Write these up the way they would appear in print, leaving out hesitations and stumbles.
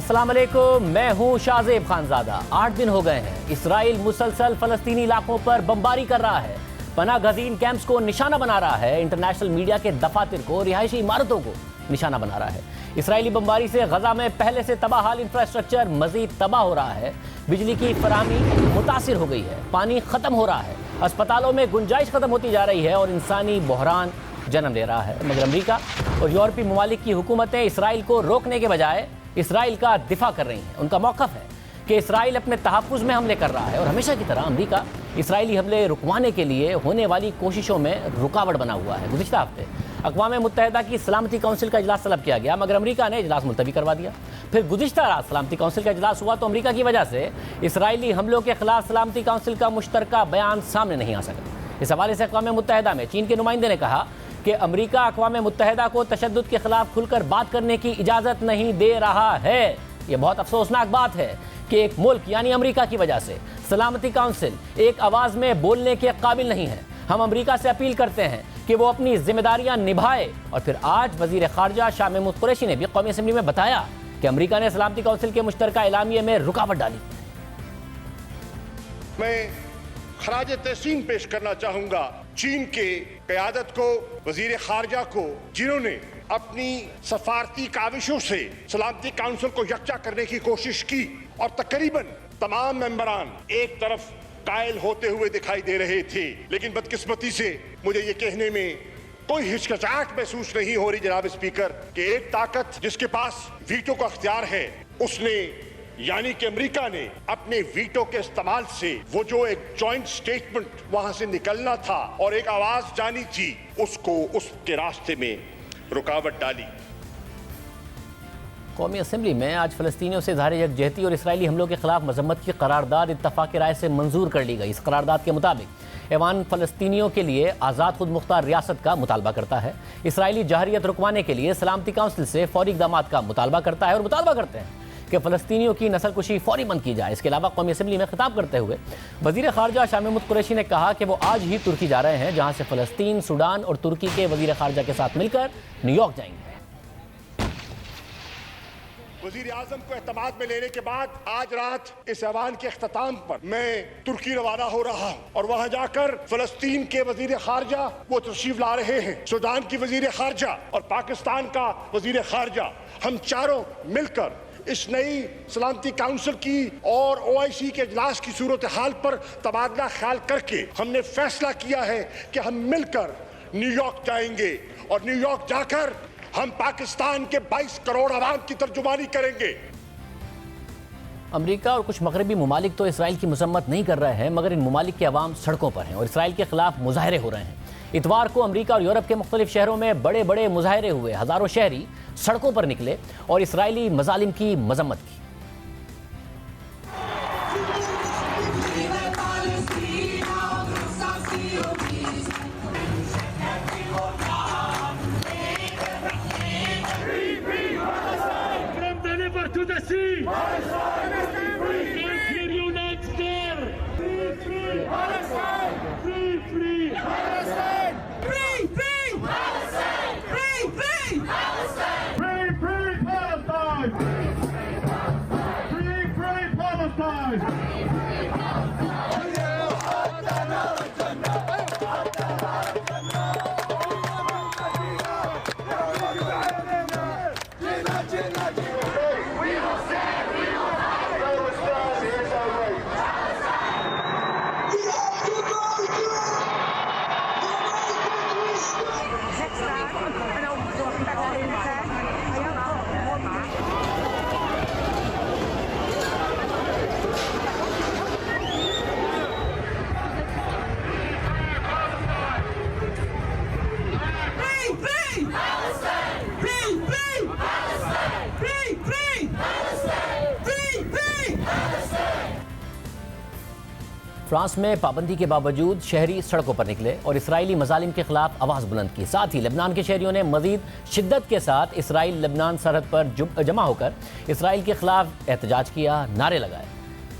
अस्सलाम वालेकुम, मैं हूं शाहजेब खानजादा। 8 दिन हो गए हैं इसराइल मुसलसल फलस्तीनी इलाकों पर बमबारी कर रहा है, पनाह गजीन कैंप्स को निशाना बना रहा है, इंटरनेशनल मीडिया के दफातर को, रिहायशी इमारतों को निशाना बना रहा है। इसराइली बमबारी से गजा में पहले से तबाहाल इंफ्रास्ट्रक्चर मजीद तबाह हो रहा है, बिजली की फराहमी मुतासिर हो गई है, पानी खत्म हो रहा है, अस्पतालों में गुंजाइश खत्म होती जा रही है और इंसानी बहरान जन्म ले रहा है। मगर अमरीका और यूरोपीय ममालिक की हुकूमतें इसराइल को रोकने के बजाय इसराइल का दिफा कर रही हैं। उनका मौक़िफ़ है कि इसराइल अपने तहफ़्फ़ुज़ में हमले कर रहा है और हमेशा की तरह अमरीका इसराइली हमले रुकवाने के लिए होने वाली कोशिशों में रुकावट बना हुआ है। गुज़िश्ता हफ्ते अक़वाम मुत्तहिदा की सलामती काउंसिल का इजलास तलब किया गया, मगर अमरीका ने इजलास मुलतवी करवा दिया। फिर गुज़िश्ता रात सलामती काउंसिल का इजलास हुआ तो अमरीका की वजह से इसराइली हमलों के खिलाफ सलामती काउंसिल का मुश्तरका बयान सामने नहीं आ सका। इस हवाले से अक़वाम मुत्तहिदा में चीन के नुमाइंदे ने कहा कि अमरीका अक़वाम मुत्तहिदा को तशद्दुद के खिलाफ खुलकर बात करने की इजाज़त नहीं दे रहा है। यह बहुत अफसोसनाक बात है कि एक मुल्क यानी अमरीका की वजह से सलामती काउंसिल एक आवाज़ में बोलने के काबिल नहीं है। हम अमरीका से अपील करते हैं कि वो अपनी जिम्मेदारियां निभाए। और फिर आज वज़ीर ख़ारजा शाह महमूद कुरैशी ने भी कौमी असम्बली में बताया कि अमरीका ने सलामती काउंसिल के मुश्तरका एलामिये में रुकावट डाली। मैं खराज तहसीन पेश करना चाहूंगा चीन के क़यादत को, वज़ीर ख़ारजा को, जिन्होंने अपनी सफारती काविशों से सलामती काउंसिल को यकजा करने की कोशिश की और तकरीबन तमाम मेंबरान एक तरफ कायल होते हुए दिखाई दे रहे थे। लेकिन बदकिस्मती से मुझे ये कहने में कोई हिचकिचाहट महसूस नहीं हो रही जनाब स्पीकर कि एक ताकत जिसके पास वीटो का अख्तियार है, उसने यानी कि अमेरिका ने अपने वीटो के इस्तेमाल से वो जो एक जॉइंट स्टेटमेंट वहां से निकलना था और एक आवाज जानी थी, उसको उसके रास्ते में रुकावट डाली। कौमी असम्बली में आज फ़लस्तीनियों से इज़हार यकजहती और इसराइली हमलों के खिलाफ मजम्मत की करारदाद इत्तफ़ाक़ राय से मंजूर कर ली गई। इस करारदाद के मुताबिक ऐवान फ़लस्तीनियों के लिए आज़ाद खुद मुख्तार रियासत का मुतालबा करता है, इसराइली जहरियत रुकवाने के लिए सलामती काउंसिल से फौरी इक़दामात का मुतालबा करता है और मुतालबा करते हैं कि फ़लस्तीनियों की नस्लकुशी फौरी बंद की जाए। इसके अलावा कौमी असम्बली में खिताब करते हुए वज़ीर ख़ारजा शाह महमूद कुरैशी ने कहा कि वो आज ही तुर्की जा रहे हैं, जहाँ से फ़लस्तीन, सूडान और तुर्की के वज़ीर ख़ारजा के साथ मिलकर न्यूयॉर्क जाएंगे। वज़ीर आज़म को एतमाद में लेने के बाद आज रात इस ऐवान के अख्ताम पर मैं तुर्की रवाना हो रहा हूँ और वहाँ जाकर फ़लस्तीन के वज़ीर ख़ारजा वो तशरीफ ला रहे हैं, सूडान की वज़ीर ख़ारजा और पाकिस्तान का वज़ीर ख़ारजा, हम चारों मिलकर इस नई सलामती काउंसिल की और OIC के इजलास की सूरत हाल पर तबादला ख्याल करके हमने फैसला किया है कि हम मिलकर न्यूयॉर्क जाएंगे और न्यूयॉर्क जाकर हम पाकिस्तान के 22 करोड़ आवाम की तर्जुमानी करेंगे। अमरीका और कुछ मगरबी ममालिक तो इसराइल की मजम्मत नहीं कर रहे हैं, मगर इन ममालिक के अवाम सड़कों पर हैं और इसराइल के खिलाफ मुजाहरे हो रहे हैं। इतवार को अमरीका और यूरोप के मुख्तलिफ शहरों में बड़े बड़े मुजाहरे हुए, हज़ारों शहरी सड़कों पर निकले और इसराइली मजालिम की मजम्मत की। फ्रांस में पाबंदी के बावजूद शहरी सड़कों पर निकले और इसराइली मजालिम के खिलाफ आवाज़ बुलंद की। साथ ही लेबनान के शहरियों ने मजीद शिद्दत के साथ इसराइल लेबनान सरहद पर जमा होकर इसराइल के खिलाफ एहतजाज किया, नारे लगाए,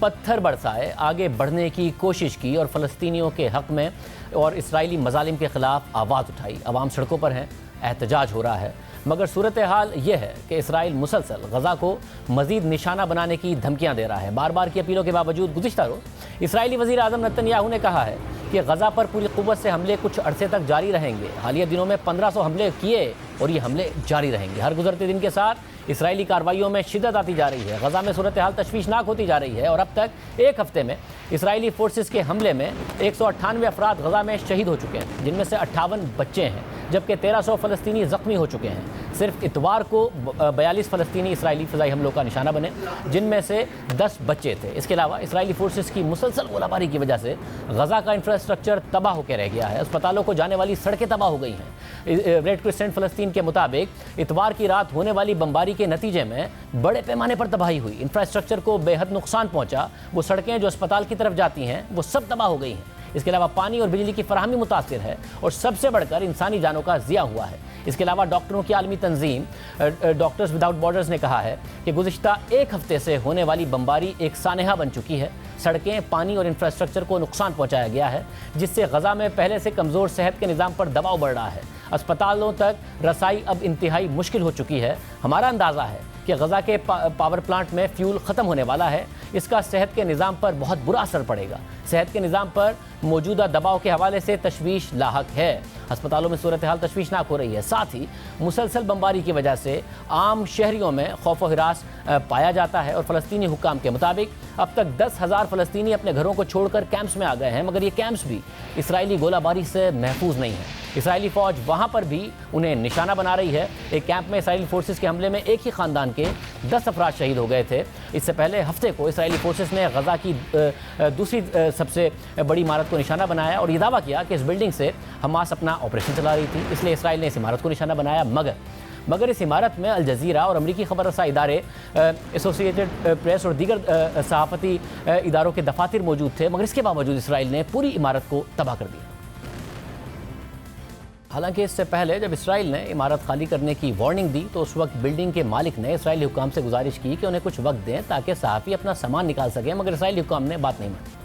पत्थर बरसाए, आगे बढ़ने की कोशिश की और फ़लस्तीनियों के हक़ में और इसराइली मजालिम के खिलाफ आवाज़ उठाई। अवाम सड़कों पर हैं, एहतजाज हो रहा है। मगर सूरत हाल यह है कि इसराइल मुसलसल गजा को मजीद निशाना बनाने की धमकियां दे रहा है। बार बार की अपीलों के बावजूद गुज़िश्ता रोज़ इसराइली वज़ीर आज़म नेतन्याहू ने कहा है कि गजा पर पूरी कुव्वत से हमले कुछ अरसे तक जारी रहेंगे। हालिया दिनों में 1500 हमले किए और ये हमले जारी रहेंगे। हर गुजरते दिन के साथ इसराइली कार्रवाइयों में शिद्दत आती जा रही है। गजा में सूरत हाल तशवीशनाक होती जा रही है और अब तक एक हफ्ते में इसराइली फोर्सेस के हमले में 198 अफराद गजा में शहीद हो चुके हैं, जिनमें से 58 बच्चे हैं, जबकि 1300 फ़लस्तीनी ज़ख्मी हो चुके हैं। सिर्फ इतवार को 42 फ़लस्तीनी इसराइली फ़िज़ाई हमलों का निशाना बने, जिनमें से 10 बच्चे थे। इसके अलावा इसराइली फोर्सेस की मुसलसल गोलाबारी की वजह से गजा का इंफ्रास्ट्रक्चर तबाह होकर रह गया है। अस्पतालों को जाने वाली सड़कें तबाह हो गई हैं। रेड क्रिसेंट फ़लस्तीन के मुताबिक इतवार की रात होने वाली बमबारी के नतीजे में बड़े पैमाने पर तबाही हुई। इंफ्रास्ट्रक्चर को बेहद नुकसान पहुंचा। वो सड़कें जो अस्पताल की तरफ जाती हैं वो सब तबाह हो गई हैं। इसके अलावा पानी और बिजली की फराहमी मुतासिर है और सबसे बढ़कर इंसानी जानों का ज़िया हुआ है। इसके अलावा डॉक्टरों की आलमी तंजीम डॉक्टर्स विदाउट बॉर्डर्स ने कहा है कि गुज़िश्ता एक हफ्ते से होने वाली बमबारी एक सानेहा बन चुकी है। सड़कें, पानी और इंफ्रास्ट्रक्चर को नुकसान पहुंचाया गया है, जिससे गजा में पहले से कमज़ोर सेहत के निज़ाम पर दबाव बढ़ रहा है। अस्पतालों तक रसाई अब इंतहाई मुश्किल हो चुकी है। हमारा अंदाज़ा है कि गजा के पावर प्लांट में फ्यूल ख़त्म होने वाला है। इसका सेहत के निज़ाम पर बहुत बुरा असर पड़ेगा। सेहत के निज़ाम पर मौजूदा दबाव के हवाले से तशवीश लाहक है। अस्पतालों में सूरत हाल तशवीशनाक हो रही है। साथ ही मुसलसल बमबारी की वजह से आम शहरियों में खौफ व हिरास पाया जाता है और फ़लस्तीनी हुक्काम के मुताबिक अब तक 10,000 फ़लस्तीनी अपने घरों को छोड़कर कैंप्स में आ गए हैं, मगर ये कैंप्स भी इसराइली गोलाबारी से महफूज नहीं है। इसराइली फ़ौज वहाँ पर भी उन्हें निशाना बना रही है। एक कैंप में इसराइली फोर्सेस के हमले में एक ही ख़ानदान के 10 अफराद शहीद हो गए थे। इससे पहले हफ्ते को इसराइली फोर्सेस ने गजा की दूसरी सबसे बड़ी इमारत को निशाना बनाया और ये दावा किया कि इस बिल्डिंग से हमास अपना ऑपरेशन चला रही थी, इसलिए इसराइल ने इस इमारत को निशाना बनाया। मगर इस इमारत में अल जज़ीरा और अमरीकी खबर रसा इदारे, एसोसिएटेड प्रेस और दीगर सहाफ़ती इदारों के दफातर मौजूद थे, मगर इसके बावजूद इसराइल ने पूरी इमारत को तबाह कर दिया। हालांकि इससे पहले जब इसराइल ने इमारत खाली करने की वार्निंग दी तो उस वक्त बिल्डिंग के मालिक ने इसराइली हुक्काम से गुजारिश की कि उन्हें कुछ वक्त दें ताकि सहाफ़ी अपना सामान निकाल सकें, मगर इसराइली हुक्काम ने बात नहीं मानी।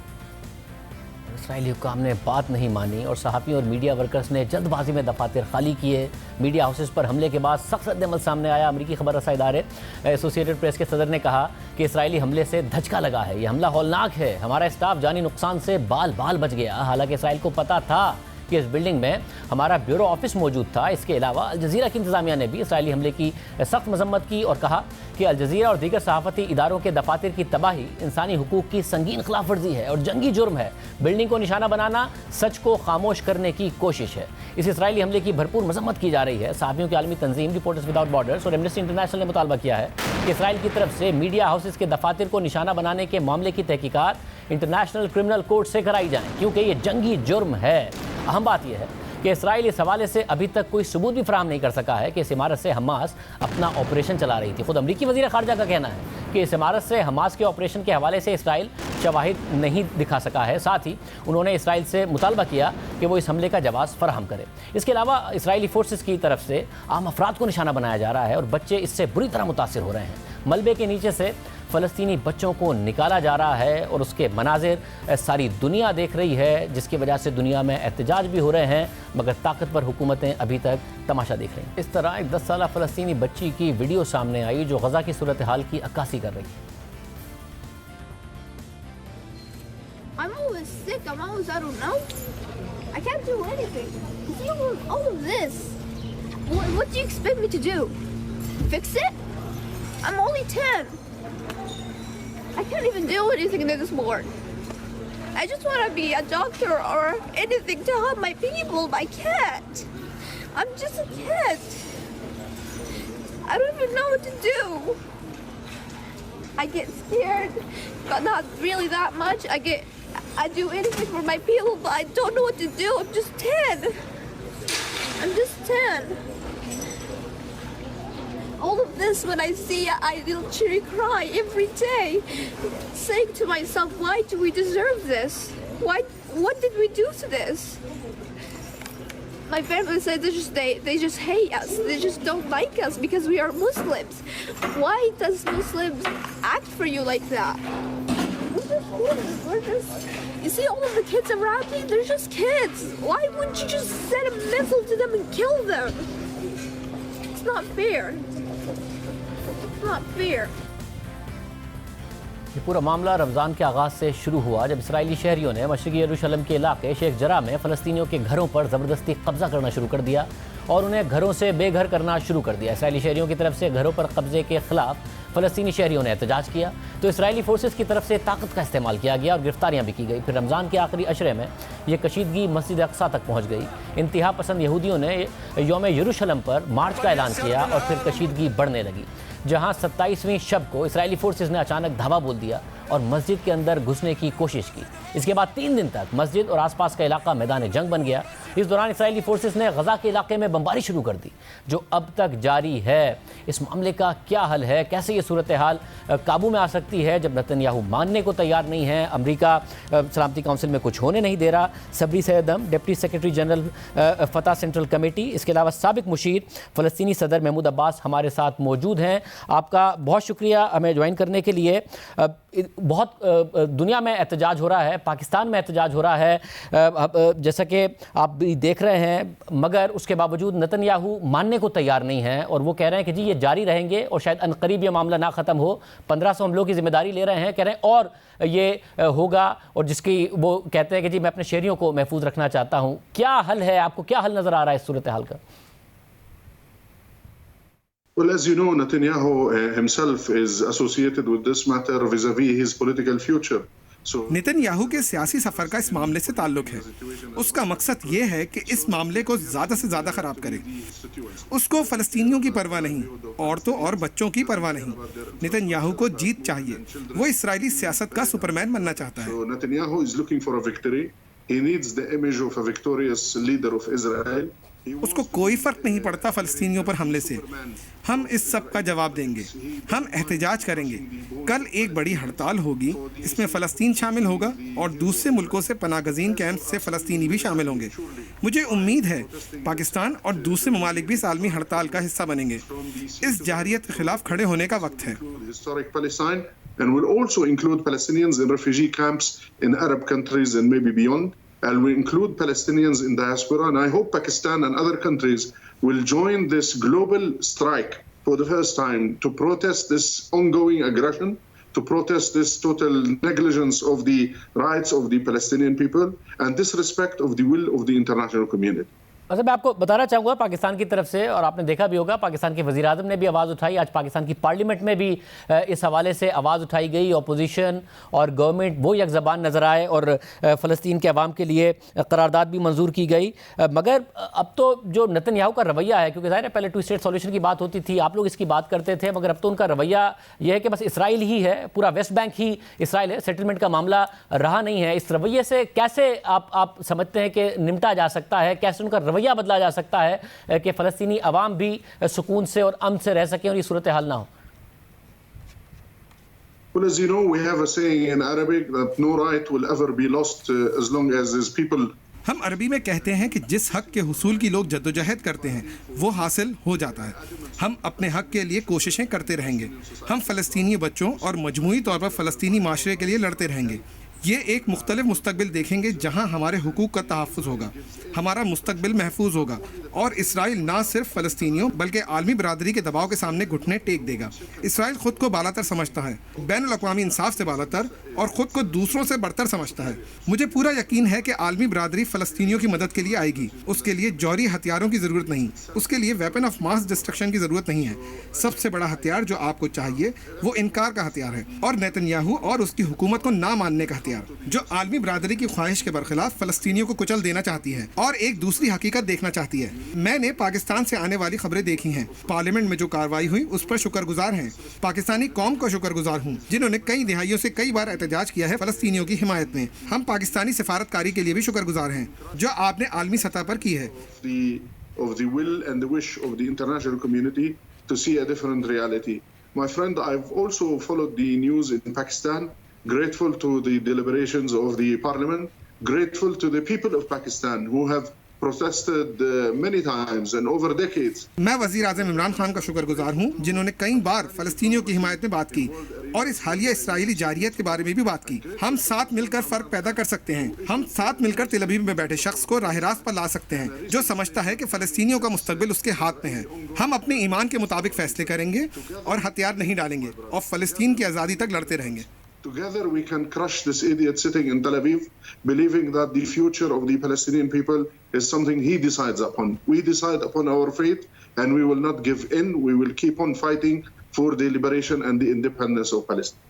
इसराइली हुक्काम ने बात नहीं मानी और सहाफ़ी और मीडिया वर्कर्स ने जल्दबाजी में दफातर खाली किए। मीडिया हाउसेस पर हमले के बाद सख्त रद्द-ए-अमल सामने आया। अमरीकी खबर रसा इदारे एसोसिएटेड प्रेस के सदर ने कहा कि इसराइली हमले से धचका लगा है, यह हमला हौलनाक है, हमारा स्टाफ जानी नुकसान से बाल बाल बच गया। हालांकि इसराइल को पता था कि इस बिल्डिंग में हमारा ब्यूरो ऑफिस मौजूद था। इसके अलावा अल जज़ीरा की इंतज़ामिया ने भी इसराइली हमले की सख्त मजम्मत की और कहा कि अल जज़ीरा और दीगर सहाफ़ती इदारों के दफातर की तबाही इंसानी हुकूक की संगीन खिलाफ वर्जी है और जंगी जुर्म है। बिल्डिंग को निशाना बनाना सच को खामोश करने की कोशिश है। इस इसराइली हमले की भरपूर मजम्मत की जा रही है। सहाफ़ियों की आलमी तंजीम रिपोर्टर्स विदाउट बॉर्डर्स और एमनेस्टी इंटरनेशनल ने मुतालबा किया है कि इसराइल की तरफ से मीडिया हाउसेस के दफातर को निशाना बनाने के मामले की तहकीकात इंटरनेशनल क्रिमिनल कोर्ट से कराई जाए, क्योंकि ये जंगी जुर्म है। अहम बात यह है कि इसराइल इस हवाले से अभी तक कोई सबूत भी फराहम नहीं कर सका है कि इस इमारत से हमास अपना ऑपरेशन चला रही थी। खुद अमरीकी वज़ीर ख़ारजा का कहना है कि इस इमारत से हमास के ऑपरेशन के हवाले से इसराइल शवाहिद नहीं दिखा सका है। साथ ही उन्होंने इसराइल से मुतालबा किया कि वो इस हमले का जवाब फराहम करे। इसके अलावा इसराइली फोर्सेस की तरफ से आम अफराद को निशाना बनाया जा रहा है और बच्चे इससे बुरी तरह मुतासिर हो रहे हैं। मलबे के नीचे से फ़लस्तीनी बच्चों को निकाला जा रहा है और उसके मनाजिर सारी दुनिया देख रही है, जिसकी वजह से दुनिया में एहतजाज भी हो रहे हैं, मगर ताकतवर हुकूमतें अभी तक तमाशा देख रही हैं। इस तरह एक 10 साला फ़लस्तीनी बच्ची की वीडियो सामने आई जो गजा की सूरत हाल की अक्कासी कर रही है। I'm always sick. I'm always I don't know. I can't do anything. See all of this. What do you expect me to do? Fix it? I'm only 10. I can't even do anything anymore. I just want to be a doctor or anything to help my people, but I can't. I'm just a kid. I don't even know what to do. I get scared, but not really that much. I do anything for my people, but I don't know what to do. I'm just 10. I'm just 10. All of this, when I see it, I literally cry every day, saying to myself, why do we deserve this? What did we do to this? My family said they just hate us. They just don't like us because we are Muslims. Why does Muslims act for you like that? We're just, you see all of the kids around me? They're just kids. Why wouldn't you just send a missile to them and kill them? not fair. It's not fair. ये पूरा मामला रमज़ान के आगाज़ से शुरू हुआ जब Israeli शहरियों ने मशरक़ी यरूशलेम के इलाके शेख जरा में फ़लस्तीनियों के घरों पर ज़बरदस्ती कब्ज़ा करना शुरू कर दिया और उन्हें घरों से बेघर करना शुरू कर दिया। इसराइली शहरियों की तरफ से घरों पर कब्ज़े के ख़िलाफ़ फ़लस्तीनी शहरियों ने एहतजाज किया तो इसराइली फोर्सेस की तरफ से ताकत का इस्तेमाल किया गया और गिरफ्तारियां भी की गई। फिर रमज़ान के आखिरी अशरे में ये कशीदगी मस्जिद अक्सा तक पहुंच गई। इंतहा पसंद यहूदियों ने यौम यरूशलेम पर मार्च का ऐलान किया और फिर कशीदगी बढ़ने लगी, जहां 27वीं शब को इसराइली फोर्सेस ने अचानक धावा बोल दिया और मस्जिद के अंदर घुसने की कोशिश की। इसके बाद 3 दिन तक मस्जिद और आसपास का इलाका मैदान जंग बन गया। इस दौरान इसराइली फोर्सेस ने गजा के इलाके में बमबारी शुरू कर दी, जो अब तक जारी है। इस मामले का क्या हल है, कैसे ये सूरत हाल काबू में आ सकती है जब नेतन्याहू मानने को तैयार नहीं है, अमेरिका सलामती काउंसिल में कुछ होने नहीं दे रहा। सबरी सैयदम, डिप्टी सेक्रेटरी जनरल फतह सेंट्रल कमेटी, इसके अलावा साबिक मुशीर फ़लस्तीनी सदर महमूद अब्बास हमारे साथ मौजूद हैं। आपका बहुत शुक्रिया हमें ज्वाइन करने के लिए। बहुत दुनिया में एहतजाज हो रहा है, पाकिस्तान में एहतजाज हो रहा है, जैसा कि आप भी देख रहे हैं, मगर उसके बावजूद नेतन्याहू मानने को तैयार नहीं है और वो कह रहे हैं कि जी ये जारी रहेंगे और शायद अनकरीब ये मामला ना ख़त्म हो। 1500 हमलों की जिम्मेदारी ले रहे हैं, कह रहे हैं और ये होगा, और जिसकी वो कहते हैं कि जी मैं अपने शहरियों को महफूज रखना चाहता हूँ। क्या हल है, आपको क्या हल नज़र आ रहा है इस सूरत हाल का? Well, as you know, Netanyahu himself is associated with this matter vis-a-vis his political future. Netanyahu के सियासी सफर का इस मामले से ताल्लुक है। उसका मकसद ये है कि इस मामले को ज्यादा से ज्यादा खराब करे। उसको फलस्तीनियों की परवाह नहीं, औरतों और बच्चों की परवाह नहीं। नेतन्याहू को जीत चाहिए। वो इस्राएली सियासत का सुपरमैन बनना चाहता है। Netanyahu is looking for a victory. He needs the image of a victorious leader of Israel. उसको कोई फर्क नहीं पड़ता फलस्तीनियों पर हमले से। हम इस सब का जवाब देंगे। हम एहतजाज करेंगे। कल एक बड़ी हड़ताल होगी, इसमें फ़लस्तीन शामिल होगा और दूसरे मुल्कों से पनागज़ीन कैंप से फ़लस्तीनी भी शामिल होंगे। मुझे उम्मीद है पाकिस्तान और दूसरे ममालिक भी इस आलमी हड़ताल का हिस्सा बनेंगे। इस जाहिरियत के खिलाफ खड़े होने का वक्त है। And will also include Palestinians in refugee camps in Arab countries and maybe beyond. And we include Palestinians in diaspora, and I hope Pakistan and other countries will join this global strike for the first time to protest this ongoing aggression, to protest this total negligence of the rights of the Palestinian people and disrespect of the will of the international community. अच्छा, मैं आपको बताना चाहूँगा पाकिस्तान की तरफ से, और आपने देखा भी होगा पाकिस्तान के वज़ीर आज़म ने भी आवाज़ उठाई। आज पाकिस्तान की पार्लियामेंट में भी इस हवाले से आवाज़ उठाई गई। अपोजिशन और गवर्नमेंट वो एक ज़बान नज़र आए और फ़लस्तीन के अवाम के लिए करारदाद भी मंजूर की गई। मगर अब तो जो नेतन्याहू का रवैया है, क्योंकि ज़ाहिर है पहले 2 स्टेट सॉल्यूशन की बात होती थी, आप लोग इसकी बात करते थे, मगर अब तो उनका रवैया यह है कि बस इसराइल ही है, पूरा वेस्ट बैंक ही इसराइल है, सेटलमेंट का मामला रहा नहीं है। इस रवैये से कैसे आप समझते हैं कि निपटा जा सकता है, कैसे उनका रवैया बदला जा सकता है कि फ़लस्तीनी अवाम भी सुकून से और अमन से रह सकें और ये सूरत हाल ना हो? Well, as you know, we have a saying in Arabic that no right will ever be lost as long as his people. हम अरबी में कहते हैं कि जिस हक के हुसूल की लोग जद्दोजहद करते हैं वो हासिल हो जाता है। हम अपने हक के लिए कोशिशें करते रहेंगे। हम फ़लस्तीनी बच्चों और मजमूई तौर पर फ़लस्तीनी माशरे के लिए लड़ते रहेंगे। ये एक मुख्तलिफ मुस्तकबिल देखेंगे जहां हमारे हुकूक का तहफ़्फ़ुज़ होगा, हमारा मुस्तकबिल महफूज होगा और इसराइल ना सिर्फ फ़लस्तीनियों बल्कि आलमी बरादरी के दबाव के सामने घुटने टेक देगा। इसराइल खुद को बालातर समझता है, बैनुल अक़वामी इंसाफ से बालातर, और ख़ुद को दूसरों से बढ़तर समझता है। मुझे पूरा यकीन है कि आलमी बरादरी फ़लस्तीनियों की मदद के लिए आएगी। उसके लिए जौहरी हथियारों की ज़रूरत नहीं, उसके लिए वेपन ऑफ मास डिस्ट्रक्शन की ज़रूरत नहीं है। सबसे बड़ा हथियार जो आपको चाहिए वो इनकार का हथियार है और नेतन्याहू और उसकी हुकूमत को ना मानने का हथियार, जो आलमी बरादरी की ख्वाहिश के बरखिलाफ फ़लस्तीनियों को कुचल देना चाहती है और एक दूसरी हकीकत देखना चाहती है। मैंने पाकिस्तान से आने वाली खबरें देखी हैं। पार्लियामेंट में जो कार्रवाई हुई उस पर शुक्रगुजार हैं। पाकिस्तानी कौम को शुक्रगुजार हूँ जिन्होंने कई दिहाइयों से कई बार एहतजाज किया है फ़लस्तीनियों की हिमायत में। हम पाकिस्तानी सफारतकारी के लिए भी शुक्रगुजार हैं जो आपने आलमी सतह पर की है। Of the will and the wish of the international community to see a different reality. My friend, I've also followed the news in Pakistan. Grateful to the deliberations of the parliament, grateful to the people of Pakistan who have protested many times and over decades. मैं वज़ीर आज़म इमरान खान का शुक्रगुजार हूँ जिन्होंने कई बार फ़लस्तीनियों की हिमायत में बात की और इस हालिया इसराइली जारियत के बारे में भी बात की। हम साथ मिलकर फ़र्क पैदा कर सकते हैं। हम साथ मिलकर तेल अवीव में बैठे शख्स को राह रास्त पर ला सकते हैं जो समझता है कि फ़लस्तीनियों का मुस्तकबिल उसके हाथ में है। हम अपने ईमान के मुताबिक फ़ैसले करेंगे और हथियार नहीं डालेंगे और फ़लस्तीन की आज़ादी तक लड़ते रहेंगे। Together we can crush this idiot sitting in Tel Aviv, believing that the future of the Palestinian people is something he decides upon. We decide upon our fate, and we will not give in. We will keep on fighting for the liberation and the independence of Palestine.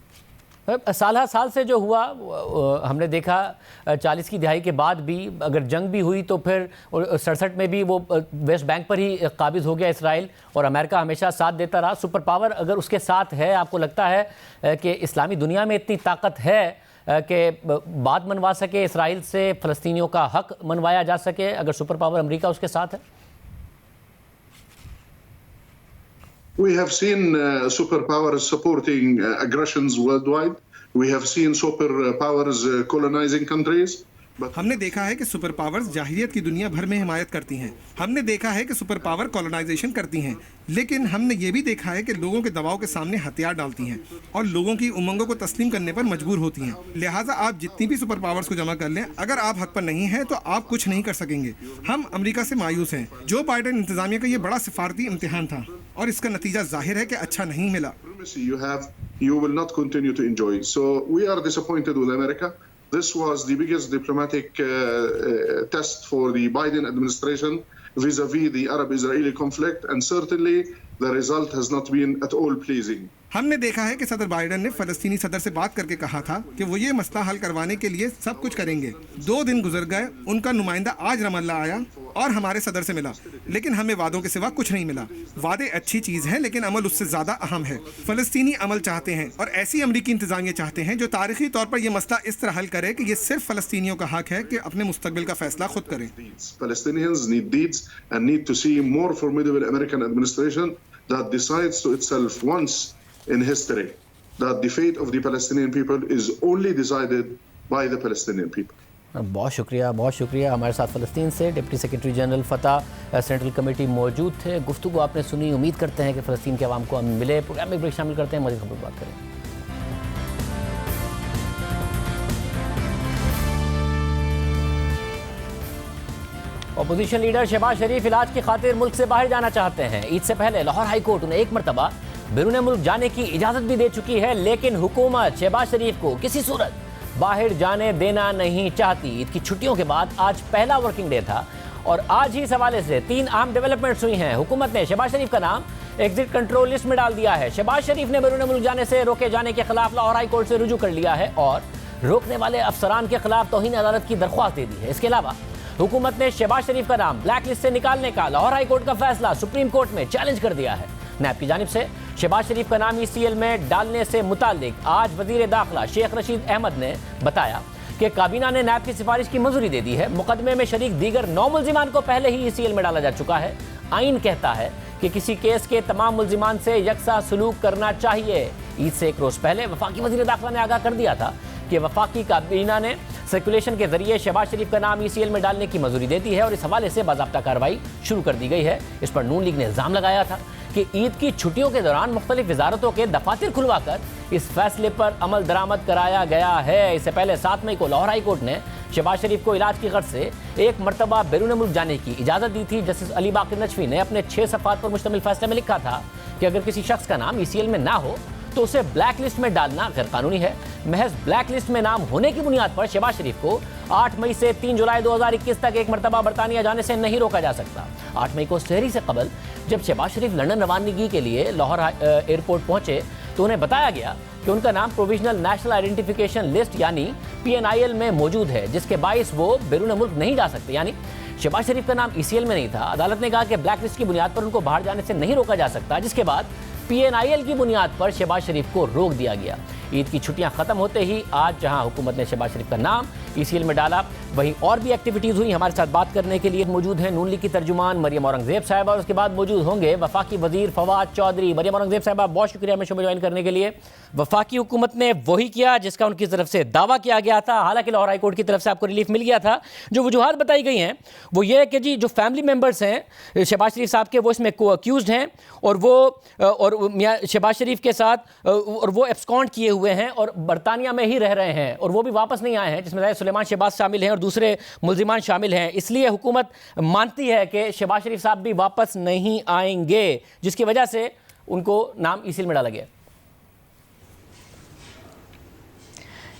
साल साल से जो हुआ हमने देखा 40 की दिहाई के बाद भी अगर जंग भी हुई तो फिर 67 में भी वो वेस्ट बैंक पर ही काबिज हो गया इसराइल और अमेरिका हमेशा साथ देता रहा। सुपर पावर अगर उसके साथ है, आपको लगता है कि इस्लामी दुनिया में इतनी ताकत है कि बात मनवा सके इसराइल से, फ़लस्तीनियों का हक मनवाया जा सके अगर सुपर पावर अमेरिका उसके साथ है? We have seen superpowers supporting aggressions worldwide. We have seen superpowers colonizing countries. हमने देखा है कि सुपर पावर्स जाहिलियत की दुनिया भर में हिमायत करती हैं। हमने देखा है कि सुपर पावर कॉलोनाइजेशन करती हैं, लेकिन हमने ये भी देखा है कि लोगों के दबाव के सामने हथियार डालती हैं और लोगों की उमंगों को तस्लीम करने पर मजबूर होती हैं। लिहाजा आप जितनी भी सुपर पावर्स को जमा कर लें, अगर आप हक पर नहीं हैं तो आप कुछ नहीं कर सकेंगे। हम अमेरिका से मायूस हैं। जो बाइडेन इंतजामिया का ये बड़ा सिफारती इम्तिहान था और इसका नतीजा जाहिर है कि अच्छा नहीं मिला। You will not continue to enjoy. So we are disappointed with America. This was the biggest diplomatic test for the Biden administration vis-a-vis the Arab-Israeli conflict, and certainly the result has not been at all pleasing. हमने देखा है कि सदर Biden ने फ़लस्तीनी सदर से बात करके कहा था कि वो ये मसला हल करवाने के लिए सब कुछ करेंगे। 2 दिन गुजर गए, उनका नुमाइंदा आज रमल्ला आया और हमारे सदर से मिला, लेकिन हमें वादों के सिवा कुछ नहीं मिला। वादे अच्छी चीज़ है, लेकिन अमल उससे ज़्यादा अहम है। फ़लस्तीनी अमल चाहते हैं और ऐसी अमरीकी इंतज़ामिया चाहते हैं जो तारीखी तौर पर यह मसला इस तरह हल करे कि ये सिर्फ फ़लस्तीनियों का हक है कि अपने मुस्तकबिल का फैसला खुद करें। Palestinians need deeds and need to see more formidable American administration that decides to itself once in history that the fate of the Palestinian people is only decided by the Palestinian people. बहुत शुक्रिया। हमारे साथ फ़लस्तीन से deputy secretary general फतह central committee मौजूद थे। गुफ्तगू आपने सुनी, उम्मीद करते हैं कि फ़लस्तीन के अवाम को अमन मिले। प्रोग्राम में ब्रेक शामिल करते हैं, मज़ीद खबर पर बात करें। अपोजिशन लीडर शहबाज शरीफ इलाज की खातिर मुल्क से बाहर जाना चाहते हैं। ईद से पहले लाहौर हाई कोर्ट उन्हें एक मरतबा बैरून मुल्क जाने की इजाज़त भी दे चुकी है, लेकिन हुकूमत शहबाज शरीफ को किसी सूरत बाहर जाने देना नहीं चाहती। ईद की छुट्टियों के बाद आज पहला वर्किंग डे था और आज ही इस हवाले से 3 अहम डेवलपमेंट्स हुई हैं। हुकूमत ने शहबाज शरीफ का नाम एग्जिट कंट्रोल लिस्ट में डाल दिया है। शहबाज शरीफ ने बैरून मुल्क जाने से रोके जाने के खिलाफ लाहौर हाई कोर्ट से रुजू कर लिया है और रोकने वाले अफसरान के खिलाफ तौहीन अदालत की दरख्वास्त दे दी है। इसके अलावा हुकूमत ने शहबाज शरीफ का नाम ब्लैक लिस्ट से निकालने का लाहौर हाई कोर्ट का फैसला सुप्रीम कोर्ट में चैलेंज कर दिया है। नैब की जानिब से शहबाज शरीफ का नाम ECL में डालने से मुताल्लिक आज वजीर दाखिला शेख रशीद अहमद ने बताया कि काबीना ने नैब की सिफारिश की मंजूरी दे दी है। मुकदमे में शरीक दीगर 9 मुल्जिमान को पहले ही ECL में डाला जा चुका है। आइन कहता है कि किसी केस के तमाम मुल्जिमान से यकसा सलूक करना चाहिए। ईद से एक रोज़ पहले वफाकी वजीर दाखिला ने आगाह कर दिया था कि वफाकी काबीना ने सर्कुलेशन के जरिए शहबाज शरीफ का नाम ECL में डालने की मंजूरी दे दी है और इस हवाले से बाज़ाब्ता कार्रवाई शुरू कर दी गई है। इस पर नून लीग ने इल्ज़ाम लगाया था कि ईद की छुट्टियों के दौरान मुख्तलिफ वजारतों के दफातर खुलवाकर इस फैसले पर अमल दरामद कराया गया है। इससे पहले 7 मई को लाहौर हाई कोर्ट ने शहबाज शरीफ को इलाज की गर्ज से एक मरतबा बैरून मुल्क जाने की इजाज़त दी थी। जस्टिस अली बाकर नजफी ने अपने 6 सफ़ात पर मुश्तमिल फैसले में लिखा था कि अगर किसी शख्स का नाम ECL में ना हो तो उसे ब्लैक लिस्ट में डालना गैर कानूनी है। महज ब्लैक लिस्ट में नाम होने की बुनियाद पर शहबाज शरीफ को 8 मई से 3 जुलाई 2021 तक एक मरतबा बरतानिया जाने से नहीं रोका जा सकता। 8 मई को सहरी से कबल जब शहबाज शरीफ लंदन रवानगी के लिए लाहौर एयरपोर्ट पहुंचे तो उन्हें बताया गया कि उनका नाम प्रोविजनल नेशनल आइडेंटिफिकेशन लिस्ट यानी PNIL में मौजूद है, जिसके बाइस वो बैरून मुल्क नहीं जा सकते। यानी शहबाज शरीफ का नाम ECL में नहीं था। अदालत ने कहा कि ब्लैक लिस्ट की बुनियाद पर उनको बाहर जाने से नहीं रोका जा सकता, जिसके बाद PNIL की बुनियाद पर शहबाज शरीफ को रोक दिया गया। ईद की छुट्टियां खत्म होते ही आज जहां हुकूमत ने शहबाज शरीफ का नाम ECL में डाला। वहीं और भी एक्टिविटीज़ हुई। हमारे साथ बात करने के लिए मौजूद हैं नून लीग की तर्जुमान मरियम औरंगजेब साहब और उसके बाद मौजूद होंगे वफाकी वजीर फवाद चौधरी। मरियम औरंगजेब साहब, बहुत शुक्रिया हमें शो में ज्वाइन करने के लिए। वफाकी हुकूमत ने वही किया जिसका उनकी तरफ से दावा किया गया था। हालांकि लाहौर हाई कोर्ट की तरफ से आपको रिलीफ मिल गया था। जो वजूहात बताई गई हैं वो ये है कि जी जो फैमिली मेंबर्स हैं शहबाज शरीफ साहब के, वो इसमें को अक्यूज्ड हैं और मियां शहबाज शरीफ के साथ और वो एब्सकॉन्ड किए हुए हैं और बरतानिया में ही रह रहे हैं और वो भी वापस नहीं आए हैं, जिसमें सुलेमान शहबाज शामिल हैं और दूसरे मुल्जिमान शामिल हैं। इसलिए हुकूमत मानती है कि शहबाज शरीफ साहब भी वापस नहीं आएंगे, जिसकी वजह से उनको नाम ECL में डाला गया।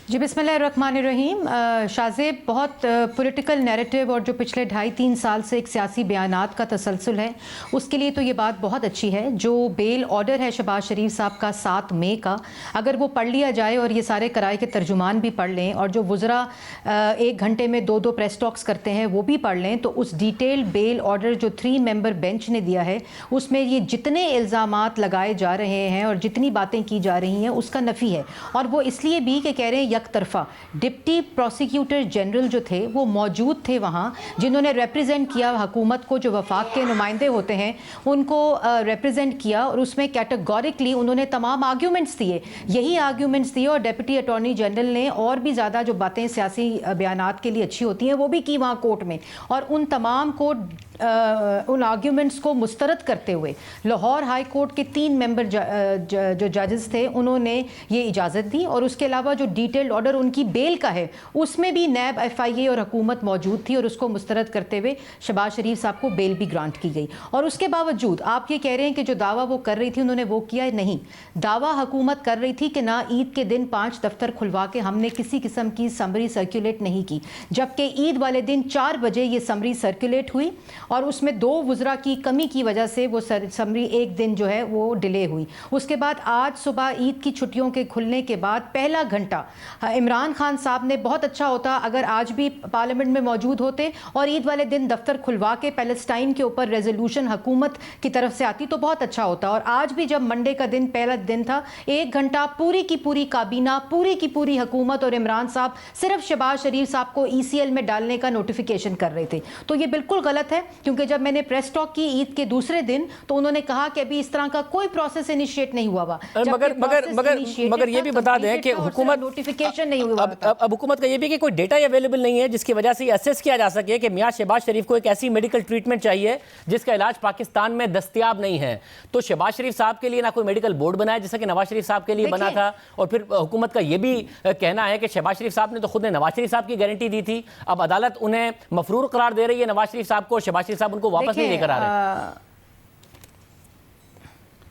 जी बिस्मिल्लाहिर्रहमानिर्रहीम। शाहजेब, बहुत पॉलिटिकल नैरेटिव और जो पिछले 2.5-3 साल से एक सियासी बयानात का तसलसल है, उसके लिए तो ये बात बहुत अच्छी है। जो बेल ऑर्डर है शहबाज शरीफ साहब का 7 मई का, अगर वो पढ़ लिया जाए और ये सारे कराए के तर्जुमान भी पढ़ लें और जो वुज़रा 1 घंटे में 2-2 प्रेस टॉक्स करते हैं वो भी पढ़ लें, तो उस डिटेल बेल ऑर्डर जो 3 मेंबर बेंच ने दिया है उसमें ये जितने इल्ज़ामात लगाए जा रहे हैं और जितनी बातें की जा रही हैं उसका नफ़ी है। और वो इसलिए भी कि कह रहे हैं एक तरफा डिप्टी प्रोसिक्यूटर जनरल जो थे वो मौजूद थे वहाँ, जिन्होंने रिप्रेजेंट किया हुकूमत को, जो वफाक के नुमाइंदे होते हैं उनको रिप्रेजेंट किया और उसमें कैटेगोरिकली उन्होंने तमाम आर्ग्यूमेंट्स दिए, यही आर्ग्यूमेंट्स दिए। और डिप्टी अटॉर्नी जनरल ने और भी ज़्यादा जो बातें सियासी बयानात के लिए अच्छी होती हैं वो भी की वहाँ कोर्ट में, और उन तमाम को उन आर्ग्यूमेंट्स को मुस्तरद करते हुए लाहौर हाई कोर्ट के 3 मेंबर जो जजेस थे उन्होंने ये इजाज़त दी। और उसके अलावा जो डिटेल्ड ऑर्डर उनकी बेल का है उसमें भी नैब FIA और हुकूमत मौजूद थी और उसको मुस्तरद करते हुए शहबाज शरीफ साहब को बेल भी ग्रांट की गई। और उसके बावजूद आप ये कह रहे हैं कि जो दावा वो कर रही थी उन्होंने वो किया नहीं। दावा हुकूमत कर रही थी कि ना ईद के दिन 5 दफ्तर खुलवा के हमने किसी किस्म की समरी सर्कुलेट नहीं की, जबकि ईद वाले दिन 4 बजे ये समरी सर्कुलेट हुई और उसमें 2 वुज़रा की कमी की वजह से वो समरी एक दिन जो है वो डिले हुई। उसके बाद आज सुबह ईद की छुट्टियों के खुलने के बाद पहला घंटा इमरान खान साहब ने, बहुत अच्छा होता अगर आज भी पार्लियामेंट में मौजूद होते और ईद वाले दिन दफ्तर खुलवा के पैलेस्टाइन के ऊपर रेजोल्यूशन हुकूमत की तरफ से आती तो बहुत अच्छा होता। और आज भी जब मंडे का दिन पहला दिन था, 1 घंटा पूरी की पूरी काबीना, पूरी की पूरी हुकूमत और इमरान साहब सिर्फ शहबाज शरीफ साहब को ECL में डालने का नोटिफिकेशन कर रहे थे। तो ये बिल्कुल गलत है, क्योंकि जब मैंने प्रेस टॉक की ईद के दूसरे दिन तो उन्होंने कहा कि अभी इस तरह का कोई प्रोसेस इनिशिएट नहीं हुआ हुआ। मगर ये भी बता दें कि हुकूमत नोटिफिकेशन नहीं हुआ। अब हुकूमत का ये भी कि कोई डेटा अवेलेबल नहीं है जिसकी वजह से ये असेस किया जा सके कि मियां शहबाज शरीफ को एक ऐसी मेडिकल ट्रीटमेंट चाहिए जिसका इलाज पाकिस्तान में दस्तयाब नहीं है। तो शहबाज शरीफ साहब के लिए ना कोई मेडिकल बोर्ड बना है जैसा कि नवाज शरीफ साहब के लिए बना था, और फिर हुकूमत का ये भी कहना है कि शहबाज शरीफ साहब ने तो खुद ने नवाज शरीफ साहब की गारंटी दी थी, अब अदालत उन्हें मफरूर करार दे रही है नवाज शरीफ साहब को, शहबाज शरीफ साहब उनको वापस नहीं लेकर आ रहे।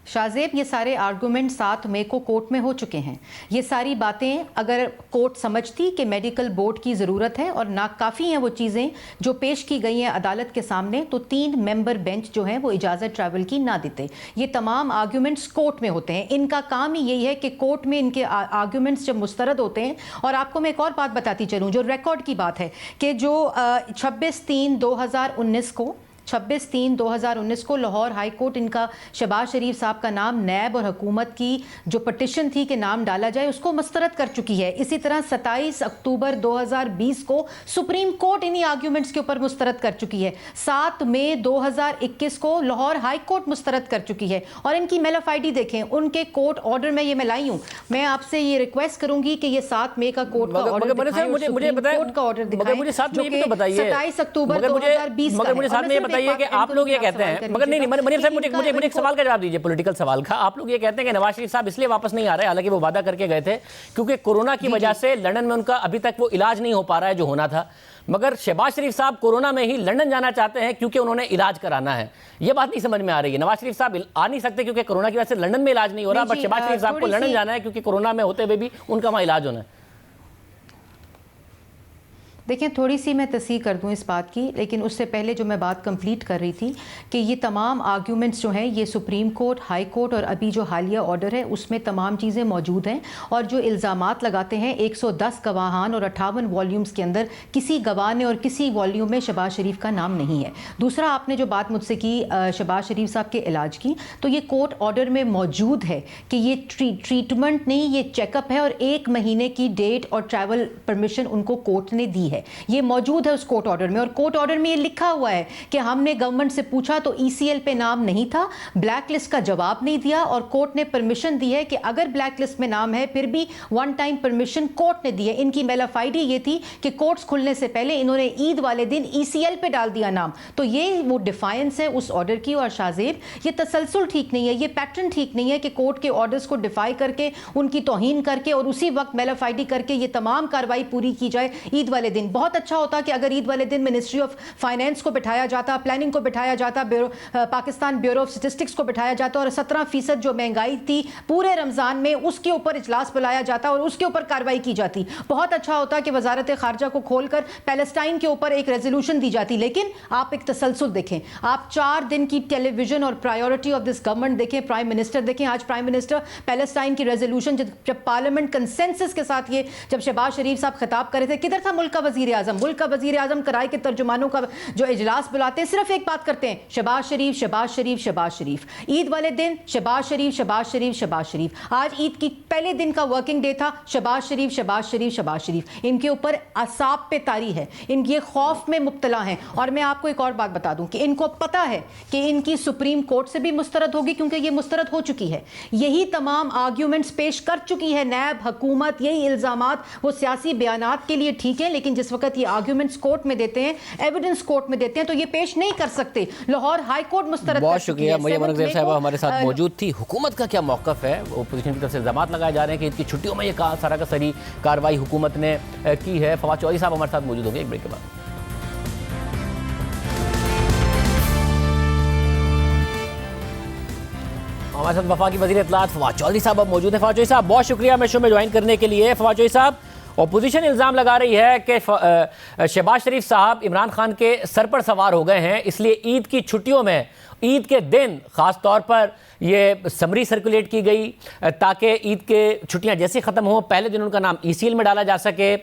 शाहजेब, ये सारे आर्गूमेंट 7 मई को कोर्ट में हो चुके हैं। ये सारी बातें अगर कोर्ट समझती कि मेडिकल बोर्ड की ज़रूरत है और नाकाफ़ी हैं वो चीज़ें जो पेश की गई हैं अदालत के सामने, तो 3 मेंबर बेंच जो हैं वो इजाज़त ट्रैवल की ना देते। ये तमाम आर्गूमेंट्स कोर्ट में होते हैं, इनका काम ही यही है कि कोर्ट में इनके आर्गूमेंट्स जब मुस्तरद होते हैं। और आपको मैं एक और बात बताती चलूँ, जो रिकॉर्ड की बात है कि जो 26/3/2019 को लाहौर हाई कोर्ट इनका शहबाज शरीफ साहब का नाम नैब और हुकूमत की जो पटिशन थी कि नाम डाला जाए उसको मुस्तरद कर चुकी है। इसी तरह 27 अक्टूबर 2020 को सुप्रीम कोर्ट इन्हीं आर्ग्यूमेंट्स के ऊपर मुस्तरद कर चुकी है। 7 मई 2021 को लाहौर हाई कोर्ट मुस्तरद कर चुकी है। और इनकी मेल ऑफ ID देखें, उनके कोर्ट ऑर्डर में ये मैं लाई हूँ। मैं आपसे ये रिक्वेस्ट करूंगी कि ये 7 मई का कोर्ट का ऑर्डर दिखाएं, मुझे कोर्ट का ऑर्डर दिखाएं, मुझे 7 मई भी तो बताइए, 27 अक्टूबर 2020 का। मुझे 7 मई बताइए कि आप लोग ये कहते हैं, मगर नहीं मरियम साहब मुझे एक सवाल का जवाब दीजिए, पॉलिटिकल सवाल का। आप लोग ये कहते हैं कि नवाज शरीफ साहब इसलिए वापस नहीं आ रहे, हालांकि वो वादा करके गए थे, क्योंकि कोरोना की वजह से लंदन में उनका अभी तक वो इलाज नहीं हो पा रहा है जो होना था। मगर शहबाज शरीफ साहब कोरोना में ही लंदन जाना चाहते हैं क्योंकि उन्होंने इलाज कराना है। ये बात नहीं समझ में आ रही है। नवाज शरीफ साहब आ नहीं सकते क्योंकि कोरोना की वजह से लंदन में इलाज नहीं हो रहा, बट शहबाज शरीफ साहब को लंदन जाना है क्योंकि कोरोना में होते हुए भी उनका वहां इलाज होना है। देखिए, थोड़ी सी मैं तस्दीक कर दूं इस बात की, लेकिन उससे पहले जो मैं बात कंप्लीट कर रही थी कि ये तमाम आर्ग्यूमेंट्स जो हैं ये सुप्रीम कोर्ट, हाई कोर्ट और अभी जो हालिया ऑर्डर है उसमें तमाम चीज़ें मौजूद हैं। और जो इल्ज़ामात लगाते हैं 110 गवाहान और 58 वॉल्यूम्स के अंदर किसी गवाह ने और किसी वॉल्यूम में शहबाज शरीफ का नाम नहीं है। दूसरा, आपने जो बात मुझसे की शहबाज शरीफ साहब के इलाज की, तो ये कोर्ट ऑर्डर में मौजूद है कि ये ट्रीटमेंट नहीं, ये चेकअप है और 1 महीने की डेट और ट्रैवल परमिशन उनको कोर्ट ने दी है। ये मौजूद है उस कोर्ट ऑर्डर में। और कोर्ट ऑर्डर में ये लिखा हुआ है कि हमने गवर्नमेंट से पूछा तो ECL पे नाम नहीं था, ब्लैक लिस्ट का जवाब नहीं दिया और कोर्ट ने परमिशन दी है कि अगर ब्लैक लिस्ट में नाम है फिर भी 1 टाइम परमिशन कोर्ट ने दी है। इनकी मेलाफाइडी ये थी कि कोर्ट्स खुलने से पहले इन्होंने ईद वाले दिन ECL पे डाल दिया नाम। तो ये वो डिफायंस है उस ऑर्डर की। और शाहजेब, ये तसलसल ठीक नहीं है, ये पैटर्न ठीक नहीं है कि कोर्ट के ऑर्डर्स को डिफाई करके, उनकी तौहीन करके और उसी वक्त मेलाफाइडी करके ये तमाम कार्रवाई पूरी की जाए ईद वाले दिन। बहुत अच्छा होता कि अगर ईद वाले दिन मिनिस्ट्री ऑफ फाइनेंस को बिठाया जाता, प्लानिंग को बिठाया जाता, पाकिस्तान ब्यूरो ऑफ स्टैटिस्टिक्स को बिठाया जाता और 17% जो महंगाई थी पूरे रमज़ान में उसके ऊपर इजलास बुलाया जाता और उसके ऊपर कार्रवाई की जाती। बहुत अच्छा होता कि वजारत खारजा को खोलकर पैलेस्टाइन के ऊपर एक रेजोल्यूशन दी जाती। लेकिन आप एक तसलसल देखें, आप 4 दिन की टेलीविजन और प्रायोरिटी ऑफ दिस गवर्नमेंट देखें, प्राइम मिनिस्टर देखें। आज प्राइम मिनिस्टर पैलेस्टाइन की रेजोल्यूशन जब पार्लियामेंट कंसेंसस के साथ ये जब शहबाज शरीफ साहब खिताब कर रहे थे, किधर था मुल्क का वजीर आजम? मुल्क का वजीर आजम कराए के तर्जुमानों का जो इजलास बुलाते हैं सिर्फ एक बात करते हैं, शहबाज शरीफ, शहबाज शरीफ, शहबाज शरीफ। ईद वाले दिन शहबाज शरीफ, शहबाज शरीफ, शहबाज शरीफ। आज ईद की पहले दिन का वर्किंग डे था, शहबाज शरीफ, शहबाज शरीफ, शहबाज शरीफ। इनके ऊपर असाब पे तारी है, इनकी ये खौफ में मुब्तला हैं। और मैं आपको एक और बात बता दूं कि इनको पता है कि इनकी सुप्रीम कोर्ट से भी मुस्तरद होगी, क्योंकि ये मुस्तरद हो चुकी है। यही तमाम आर्ग्यूमेंट्स पेश कर चुकी है नैब हुकूमत। यही इल्जामात वो सियासी बयानात के लिए ठीक है, लेकिन जिस वक्त ये आर्ग्यूमेंट्स कोर्ट में देते हैं, एविडेंस कोर्ट में देते हैं, तो ये पेश नहीं कर सकते। लाहौर हाई कोर्ट मुस्तरद। बहुत शुक्रिया। मरियम अनज़र साहब हमारे साथ मौजूद थी। हुकूमत का क्या मौक़िफ़ है? ओपोजिशन की तरफ से इल्ज़ामात लगाए जा रहे हैं कि इनकी छुट्टियों में ये सारा का सारी कार्रवाई हुकूमत ने की है। फवाद चौधरी साहब हमारे साथ मौजूद होंगे एक ब्रेक के बाद। हमारे साथ वफाकी वज़ीर इत्तलात फवाद चौधरी साहब अब मौजूद हैं। फवाद चौधरी साहब, बहुत शुक्रिया हमें शो में ज्वाइन करने के लिए। फवाद चौधरी साहब, ऑपोजिशन इल्ज़ाम लगा रही है कि शहबाज शरीफ साहब इमरान खान के सर पर सवार हो गए हैं, इसलिए ईद की छुट्टियों में, ईद के दिन ख़ास तौर पर ये समरी सर्कुलेट की गई ताकि ईद के छुट्टियां जैसे ख़त्म हो पहले दिन उनका नाम ECL में डाला जा सके।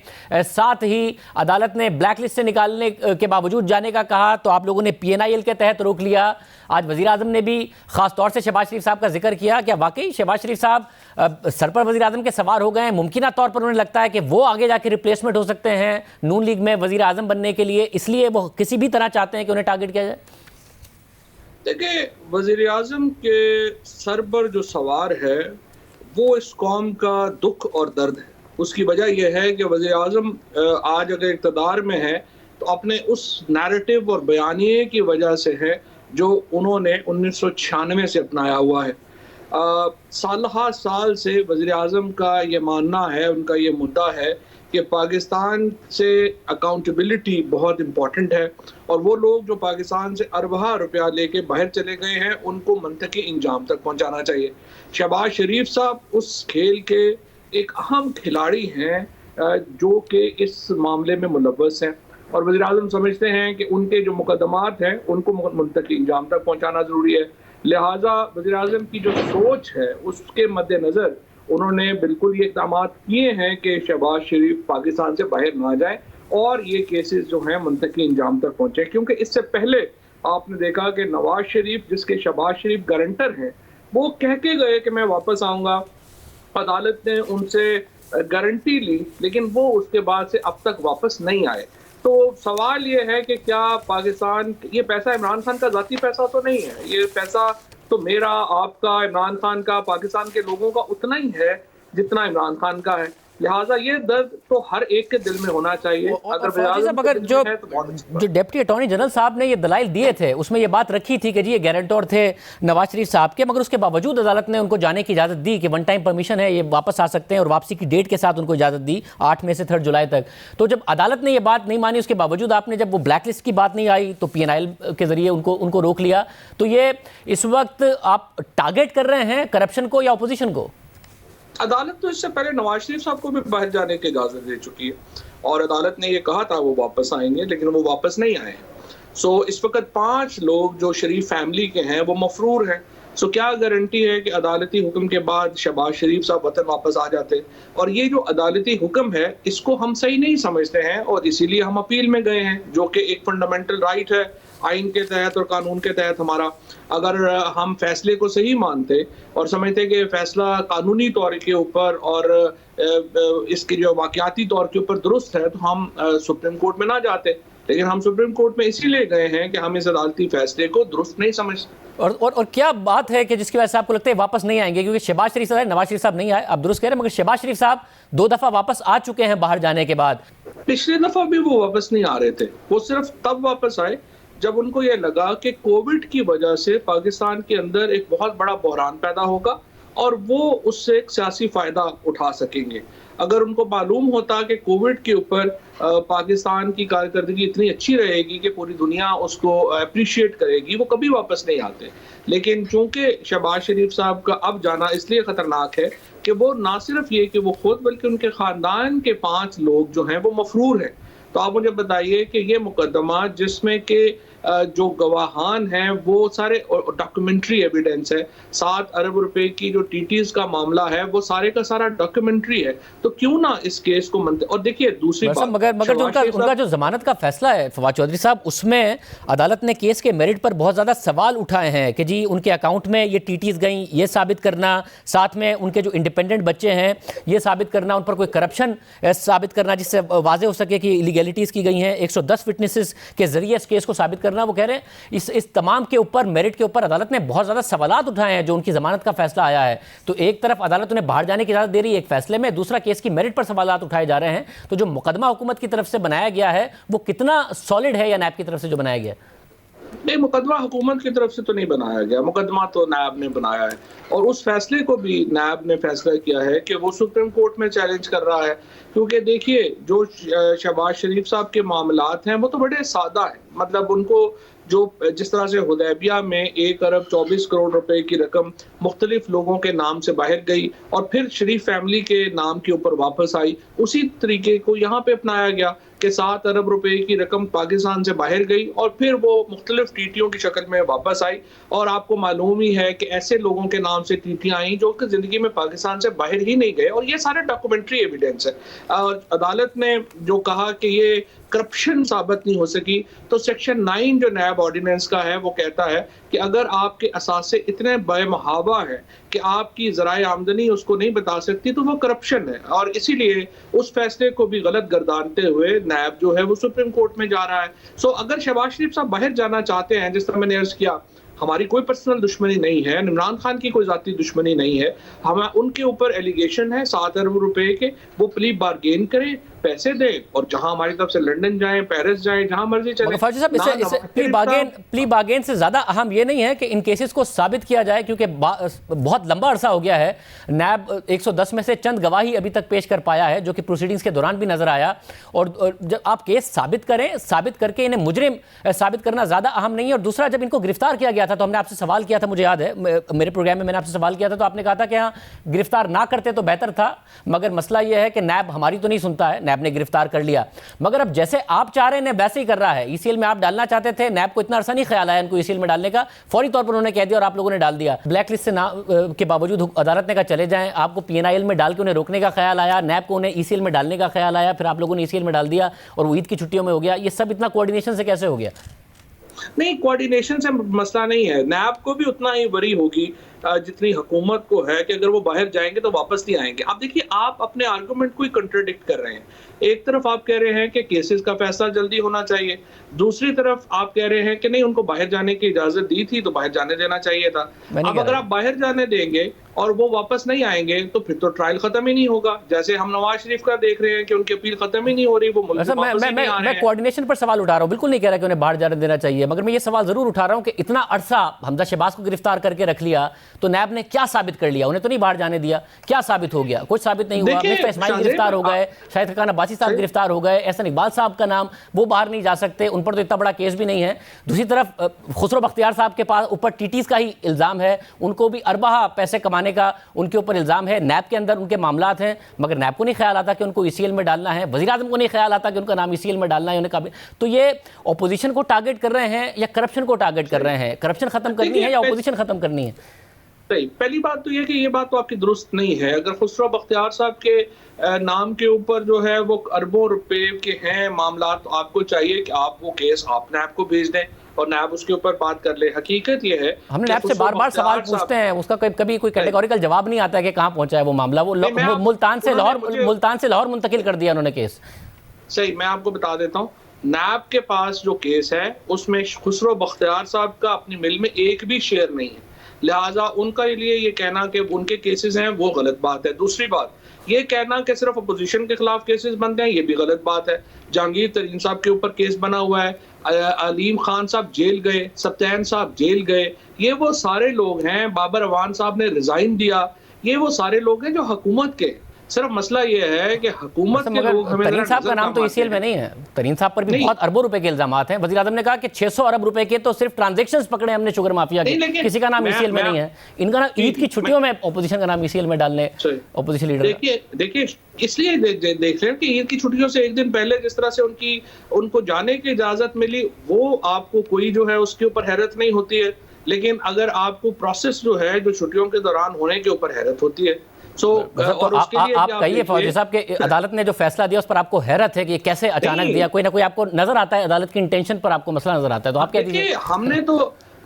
साथ ही अदालत ने ब्लैक लिस्ट से निकालने के बावजूद जाने का कहा तो आप लोगों ने PNIL के तहत रोक लिया। आज वज़ीर आज़म ने भी ख़ास तौर से शहबाज शरीफ साहब का जिक्र किया। क्या वाकई शहबाज शरीफ साहब सर पर वज़ीर आज़म के सवार हो गए हैं? मुमकिन तौर पर उन्हें लगता है कि वो आगे जाके रिप्लेसमेंट हो सकते हैं नून लीग में वज़ीर आज़म बनने के लिए, इसलिए वो किसी भी तरह चाहते हैं कि उन्हें टारगेट किया जाए? देखिए, वज़ीर आज़म के सर पर जो सवार है वो इस कौम का दुख और दर्द है। उसकी वजह यह है कि वज़ीर आज़म आज अगर इक़्तिदार में है तो अपने उस नैरेटिव और बयानिए की वजह से है जो उन्होंने 1996 से अपनाया हुआ है। साल से वज़ीर आज़म का ये मानना है, उनका ये मुद्दा है कि पाकिस्तान से अकाउंटेबिलिटी बहुत इम्पॉर्टेंट है और वो लोग जो पाकिस्तान से अरबा रुपया लेके बाहर चले गए हैं उनको मंतकी इंजाम तक पहुंचाना चाहिए। शहबाज शरीफ साहब उस खेल के एक अहम खिलाड़ी हैं जो कि इस मामले में मुलव्वस हैं और वज़ीर आज़म समझते हैं कि उनके जो मुकदमात हैं उनको मंतकी इंजाम तक पहुँचाना ज़रूरी है। लिहाजा वज़ीर आज़म की जो सोच है उसके मद्देनज़र उन्होंने बिल्कुल ये इक़दाम किए हैं कि शहबाज शरीफ पाकिस्तान से बाहर ना जाए और ये केसेस जो हैं मुंतकी इंजाम तक पहुँचे। क्योंकि इससे पहले आपने देखा कि नवाज शरीफ, जिसके शहबाज शरीफ गारंटर हैं, वो कह के गए कि मैं वापस आऊँगा। अदालत ने उनसे गारंटी ली लेकिन वो उसके बाद से अब तक वापस नहीं आए। तो सवाल ये है कि क्या पाकिस्तान, ये पैसा इमरान खान का ज़ाती पैसा तो नहीं है, ये पैसा तो मेरा, आपका, इमरान खान का, पाकिस्तान के लोगों का उतना ही है जितना इमरान खान का है। लिहाजा ये दर्द तो हर एक के दिल में होना चाहिए। अगर जो डिप्टी अटॉर्नी जनरल साहब ने ये दलाइल दिए थे उसमें ये बात रखी थी कि जी ये गारंटर थे नवाज शरीफ साहब के, मगर उसके बावजूद अदालत ने उनको जाने की इजाज़त दी कि 1 टाइम परमिशन है, ये वापस आ सकते हैं और वापसी की डेट के साथ उनको इजाज़त दी 8 मई से 3 जुलाई तक। तो जब अदालत ने ये बात नहीं मानी उसके बावजूद आपने, जब वो ब्लैक लिस्ट की बात नहीं आई तो PNIL के जरिए उनको रोक लिया। तो ये इस वक्त आप टारगेट कर रहे हैं करप्शन को या अपोजिशन को? अदालत तो इससे पहले नवाज शरीफ साहब को भी बाहर जाने की इजाजत दे चुकी है और अदालत ने ये कहा था वो वापस आएंगे, लेकिन वो वापस नहीं आए। सो इस वक्त 5 लोग जो शरीफ फैमिली के हैं वो मफरूर हैं। सो क्या गारंटी है कि अदालती हुक्म के बाद शहबाज शरीफ साहब वतन वापस आ जाते? और ये जो अदालती हुक्म है इसको हम सही नहीं समझते हैं और इसीलिए हम अपील में गए हैं, जो कि एक फंडामेंटल राइट है आइन के तहत और कानून के तहत हमारा। अगर हम फैसले को सही मानते और समझते कि फैसला कानूनी तौर के ऊपर और इसके जो वाकयाती तौर के ऊपर दुरुस्त है तो हम सुप्रीम कोर्ट में ना जाते, लेकिन हम सुप्रीम कोर्ट में इसीलिए गए हैं कि हम इस अदालती फैसले को दुरुस्त नहीं समझते। और क्या बात है कि जिसकी वजह से आपको लगता है वापस नहीं आएंगे? क्योंकि शहबाज शरीफ साहब, नवाज शरीफ साहब नहीं आए, आप दुरुस्त कह रहे हैं, मगर शहबाज शरीफ साहब 2 दफा वापस आ चुके हैं बाहर जाने के बाद। पिछले दफा भी वो वापस नहीं आ रहे थे, वो सिर्फ तब वापस आए जब उनको ये लगा कि कोविड की वजह से पाकिस्तान के अंदर एक बहुत बड़ा बहरान पैदा होगा और वो उससे एक सियासी फायदा उठा सकेंगे। अगर उनको मालूम होता कि कोविड के ऊपर पाकिस्तान की कारकर्दगी इतनी अच्छी रहेगी कि पूरी दुनिया उसको अप्रिशिएट करेगी, वो कभी वापस नहीं आते। लेकिन चूंकि शहबाज शरीफ साहब का अब जाना इसलिए खतरनाक है कि वो ना सिर्फ ये कि वो खुद बल्कि उनके खानदान के 5 लोग जो हैं वो मफरूर हैं। तो आप मुझे बताइए कि ये मुकदमा जिसमें कि जो गवाहान हैं वो सारे डॉक्यूमेंट्री एविडेंस है, 7 अरब रुपए की जो टीटीज का मामला है वो सारे का सारा डॉक्यूमेंट्री है, तो क्यों ना इस केस को मनते। और देखिए दूसरी बात, मगर जो उनका जो जमानत का फैसला है फवाद चौधरी साहब, उसमें अदालत ने केस के मेरिट पर बहुत ज्यादा सवाल उठाए हैं कि जी उनके अकाउंट में ये टीटीज गई, ये साबित करना, साथ में उनके जो इंडिपेंडेंट बच्चे हैं ये साबित करना, उन पर कोई करप्शन साबित करना जिससे वाजे हो सके कि इलीगैलिटीज की गई हैं, 110 विटनेसेस के जरिए इस केस को साबित करना। वो कह रहे हैं इस तमाम के ऊपर, मेरिट के ऊपर अदालत ने बहुत ज्यादा सवालात उठाए हैं जो उनकी जमानत का फैसला आया है। तो एक तरफ अदालत उन्हें बाहर जाने की इजाजत दे रही है एक फैसले में, दूसरा केस की मेरिट पर सवालात उठाए जा रहे हैं। तो जो मुकदमा हुकूमत की तरफ से बनाया गया है वो कितना सॉलिड है या नैब की तरफ से जो बनाया गया है? नहीं, मुकदमा हुकूमत की तरफ से तो नहीं बनाया गया, मुकदमा तो नायब ने बनाया है और उस फैसले को भी नायब ने फैसला किया है कि वो सुप्रीम कोर्ट में चैलेंज कर रहा है। क्योंकि देखिए जो शहबाज शरीफ साहब के मामलात हैं वो तो बड़े सादा है, मतलब उनको जो जिस तरह से हुदैबिया में 1 अरब 24 करोड़ रुपए की रकम मुख्तलिफ लोगों के नाम से बाहर गई और फिर शरीफ फैमिली के नाम के ऊपर वापस आई, उसी तरीके को यहाँ पे अपनाया गया कि 7 अरब रुपए की रकम पाकिस्तान से बाहर गई और फिर वो मुख्तलिफ टीटियों की शक्ल में वापस आई। और आपको मालूम ही है कि ऐसे लोगों के नाम से टीटियां आई जो कि जिंदगी में पाकिस्तान से बाहर ही नहीं गए, और ये सारे डॉक्यूमेंट्री एविडेंस है। अदालत ने जो कहा कि ये करप्शन साबित नहीं हो सकी, तो सेक्शन 9 जो नैब ऑर्डिनेंस का है वो कहता है कि अगर आपके असासे इतने बेमहावा है कि आपकी ज़राए आमदनी उसको नहीं बता सकती तो वो करप्शन है, और इसीलिए उस फैसले को भी गलत गर्दानते हुए नैब जो है वो सुप्रीम कोर्ट में जा रहा है। सो अगर शहबाज शरीफ साहब बाहर जाना चाहते हैं, जिस तरह मैंने अर्ज किया, हमारी कोई पर्सनल दुश्मनी नहीं है, इमरान खान की कोई जाती दुश्मनी नहीं है, हम उनके ऊपर एलिगेशन है 7 अरब रुपए के, वो प्ली बारगेन करें, पैसे दे और जहां हमारी तरफ से लंदन जाए, पेरिस जाए, जहां मर्जी चले। फौजी साहब, इसे प्ली बार्गेन से ज्यादा अहम ये नहीं है कि इन केसेस को साबित किया जाए, क्योंकि बहुत लंबा अरसा हो गया है। नैब 110 में से चंद गवाही अभी तक पेश कर पाया है जो कि प्रोसीडिंग्स के दौरान भी नजर आया, और जब आप केस साबित करें, साबित करके इन्हें मुजरिम साबित करना ज्यादा अहम नहीं है। और दूसरा, जब इनको गिरफ्तार किया गया था तो हमने आपसे सवाल किया था, मुझे याद है मेरे प्रोग्राम में मैंने आपसे सवाल किया था, तो आपने कहा था कि हाँ गिरफ्तार ना करते तो बेहतर था, मगर मसला यह है कि नैब हमारी तो नहीं सुनता है, नैब ने गिरफ्तार कर लिया। मगर अब जैसे आप चाह रहे हैं नैब वैसे ही कर रहा है। ईसीएल में आप डालना चाहते थे, नैब को इतना अरसा नहीं ख्याल आया इनको ईसीएल में डालने का, फौरी तौर पर उन्होंने कह दिया और आप लोगों ने डाल दिया। ब्लैक लिस्ट से के बावजूद अदालत ने कहा चले जाएं, आपको पीएनआईएल में डाल के उन्हें रोकने का ख्याल आया, नैब को उन्हें ईसीएल में डालने का ख्याल आया, फिर आप लोगों ने ईसीएल में डाल दिया और वो ईद की छुट्टियों में हो गया। ये सब इतना कोऑर्डिनेशन से कैसे हो गया? नहीं, कोऑर्डिनेशन से मसला नहीं है, नैब को भी उतना ही वरी होगी जितनी हुकूमत को है कि अगर वो बाहर जाएंगे तो वापस नहीं आएंगे। आप देखिए, आप अपने आर्गुमेंट को ही कंट्राडिक्ट कर रहे हैं। एक तरफ आप कह रहे हैं कि केसेस का फैसला जल्दी होना चाहिए, दूसरी तरफ आप कह रहे हैं कि नहीं, उनको बाहर जाने की इजाजत दी थी तो बाहर जाने देना चाहिए था। अब अगर आप बाहर जाने देंगे और वो वापस नहीं आएंगे तो फिर तो ट्रायल खत्म ही नहीं होगा। जैसे हम नवाज शरीफ का देख रहे हैं कि उनकी अपील खत्म ही नहीं हो रही, वो मुल्क में वापस ही नहीं आ रहे हैं। मैं कोऑर्डिनेशन पर सवाल उठा रहा हूं, बिल्कुल नहीं कह रहा कि उन्हें बाहर जाने देना चाहिए, मगर मैं ये सवाल जरूर उठा रहा हूं कि इतना अरसा हमजा शहबाज को गिरफ्तार करके रख लिया, तो नैब ने क्या साबित कर लिया? उन्हें तो नहीं बाहर जाने दिया, क्या साबित हो गया? कुछ साबित नहीं हुआ। मिस्टर इस्माइल गिरफ्तार हो गए, शाहिद खान अब्बासी साहब गिरफ्तार हो गए, एहसन इकबाल साहब का नाम, वो बाहर नहीं जा सकते, उन पर तो इतना बड़ा केस भी नहीं है। दूसरी तरफ खुसरो बख्तियार साहब के पास ऊपर टीटीज का ही इल्जाम है, उनको भी अरबा पैसे कमाने का उनके ऊपर इल्जाम है। नैब के अंदर उनके मामलात हैं, मगर नैब को नहीं ख्याल आता कि उनको ईसीएल में डालना है, वज़ीर आज़म को नहीं ख्याल आता कि उनका नाम ईसीएल में डालना है उन्हें। तो ये ऑपोजिशन को टारगेट कर रहे हैं या करप्शन को टारगेट कर रहे हैं? करप्शन खत्म करनी है या ऑपोजिशन खत्म करनी है? सही, पहली बात तो ये कि ये बात तो आपकी दुरुस्त नहीं है। अगर खुसरो बख्तियार साहब के नाम के ऊपर जो है वो अरबों रुपए के हैं मामला, तो आपको चाहिए कि आप वो केस आप नैब को भेज दें और नैब उसके ऊपर बात कर ले। हकीकत ये है, हम नैब से बार बार सवाल पूछते हैं, उसका कभी कोई कैटेगोरिकल जवाब नहीं आता है कि कहाँ पहुंचा है वो मामला। वो मुल्तान से लाहौर मुंतकिल कर दिया उन्होंने केस। सही, मैं आपको बता देता हूँ, नैब के पास जो केस है उसमें खुसरो बख्तियार साहब का अपनी मिल में एक भी शेयर नहीं है, लिहाजा उनका लिए ये कहना कि उनके केसेस हैं वो गलत बात है। दूसरी बात, ये कहना कि सिर्फ अपोजिशन के खिलाफ केसेस बनते हैं, ये भी गलत बात है। जहांगीर तरीन साहब के ऊपर केस बना हुआ है, अलीम खान साहब जेल गए, सत्यान साहब जेल गए, ये वो सारे लोग हैं। बाबर अवान साहब ने रिजाइन दिया, ये वो सारे लोग हैं जो हुकूमत के। सिर्फ मसला ये है कि हुकूमत के लोग हमें तरीन साहब का नाम तो ईसीएल में नहीं है, तरीन साहब पर भी बहुत अरबों रुपए के इल्जामात हैं। वज़ीर आज़म ने कहा कि 600 अरब रुपए के तो सिर्फ ट्रांजैक्शंस पकड़े हमने शुगर माफिया के, किसी का नाम ईसीएल में नहीं है। इनका नाम ईद की छुट्टियों में ऑपोजिशन का नाम ईसीएल में डालने ऑपोजिशन लीडर। देखिए इसलिए देख रहे हैं कि ईद की छुट्टियों से एक दिन पहले जिस तरह से उनको जाने की इजाजत मिली, वो आपको कोई जो है उसके ऊपर हैरत नहीं होती है, लेकिन अगर आपको प्रोसेस जो है जो छुट्टियों के दौरान होने के ऊपर हैरत होती है। और आप कहिए फौजी साहब के अदालत ने जो फैसला दिया उस पर आपको हैरत है कि कैसे अचानक दिया? कोई ना कोई आपको नजर आता है, अदालत की इंटेंशन पर आपको मसला नजर आता है, तो आप क्या दीजिए?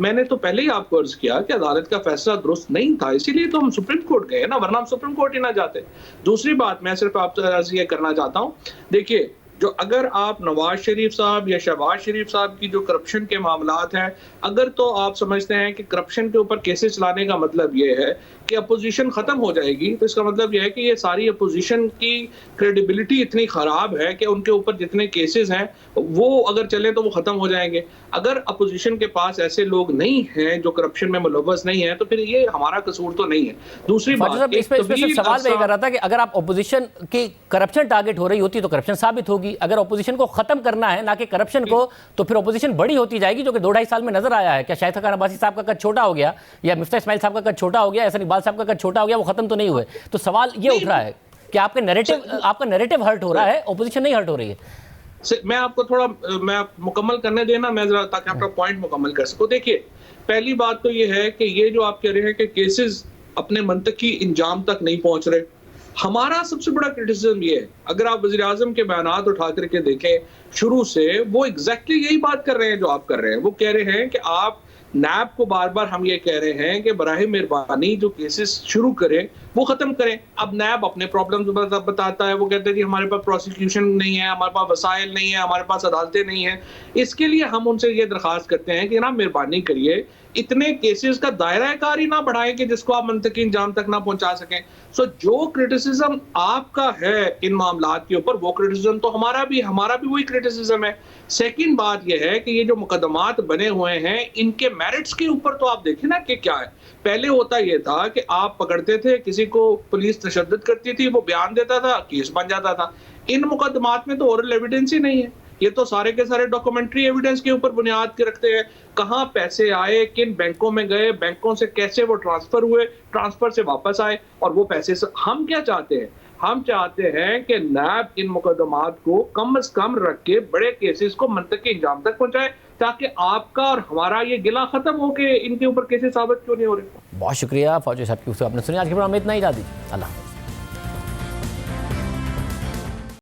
मैंने तो पहले ही आपको अर्ज किया कि अदालत का फैसला दुरुस्त नहीं था, इसीलिए तो हम सुप्रीम कोर्ट गए ना, वरना हम सुप्रीम कोर्ट ही ना जाते। दूसरी बात मैं सिर्फ आपसे अर्ज ये करना चाहता हूँ, देखिए जो अगर आप नवाज शरीफ साहब या शहबाज शरीफ साहब की जो करप्शन के मामलात हैं, अगर तो आप समझते हैं कि करप्शन के ऊपर केसेस चलाने का मतलब ये है कि अपोजिशन खत्म हो जाएगी, तो इसका मतलब यह है कि ये सारी अपोजिशन की क्रेडिबिलिटी इतनी खराब है कि उनके ऊपर जितने केसेस हैं वो अगर चलें तो वो खत्म हो जाएंगे। अगर अपोजिशन के पास ऐसे लोग नहीं हैं जो करप्शन में मुलव्वस नहीं है, तो फिर ये हमारा कसूर तो नहीं है। दूसरी बात, सवाल मैं ये कर रहा था कि अगर आप अपोजिशन की करप्शन टारगेट हो रही होती तो करप्शन साबित होगी, अगर अपोजिशन को खत्म करना है ना कि करप्शन को, तो फिर अपोजिशन बड़ी होती जाएगी, जो कि 2-2.5 साल में नजर आया है। क्या शाहिद खान अब्बासी साहब का कद छोटा हो गया या मिफ्ता इस्माइल साहब का कद छोटा हो गया, एहसन इकबाल साहब का कद छोटा हो गया, वो खत्म तो नहीं हुए? तो सवाल ये उठ रहा है कि आपका नैरेटिव हर्ट हो रहा है, अपोजिशन नहीं हर्ट हो रही है। मैं आपको थोड़ा मैं मुकम्मल करने देना, मैं जरा ताकि आपका पॉइंट मुकम्मल कर सकूं। देखिए पहली बात तो ये है कि ये जो आप कह रहे हैं कि केसेस अपने मंतकी इंजाम तक नहीं पहुंच रहे, हमारा सबसे बड़ा क्रिटिसिज्म ये है, अगर आप वज़ीर आज़म के बयानात उठा करके देखें शुरू से, वो एग्जैक्टली यही बात कर रहे हैं जो आप कर रहे हैं। वो कह रहे हैं कि आप नैब को बार बार हम ये कह रहे हैं कि बराहे मेहरबानी जो केसेस शुरू करें वो खत्म करें। अब नैब अपने प्रॉब्लम्स बताता है, वो कहते हैं कि हमारे पास प्रोसिक्यूशन नहीं है, हमारे पास वसाइल नहीं है, हमारे पास अदालतें नहीं है। इसके लिए हम उनसे ये दरख्वास्त करते हैं कि ना मेहरबानी करिए इतने केसेस का दायरा कार ही ना बढ़ाएं कि जिसको आप मंतकी इंजाम तक ना पहुंचा सकें। सो जो क्रिटिसिज्म आपका है इन मामलात के ऊपर, वो क्रिटिसिज्म तो हमारा भी वही क्रिटिसिज्म है। सेकंड बात यह है कि ये जो मुकदमात बने हुए हैं इनके मेरिट्स के ऊपर तो आप देखें ना कि क्या है। पहले होता यह था कि आप पकड़ते थे, किसी को पुलिस तशद्दुद करती थी, वो बयान देता था, केस बन जाता था। इन मुकदमात में तो ओरल एविडेंस ही नहीं है, ये तो सारे के सारे डॉक्यूमेंट्री एविडेंस के ऊपर बुनियाद के रखते हैं। कहाँ पैसे आए, किन बैंकों में गए, बैंकों से कैसे वो ट्रांसफर हुए, ट्रांसफर से वापस आए, और वो पैसे से हम क्या चाहते हैं? हम चाहते हैं कि नैब इन मुकदमात को कम से कम रख के बड़े केसेस को मंतकी इंजाम तक पहुंचाए, ताकि आपका और हमारा ये गिला खत्म हो के इनके ऊपर केसेस साबित क्यों नहीं हो रहे। बहुत शुक्रिया फौजी साहब की, आपने सुनी। आज के प्रोग्राम में इतना ही। अल्लाह।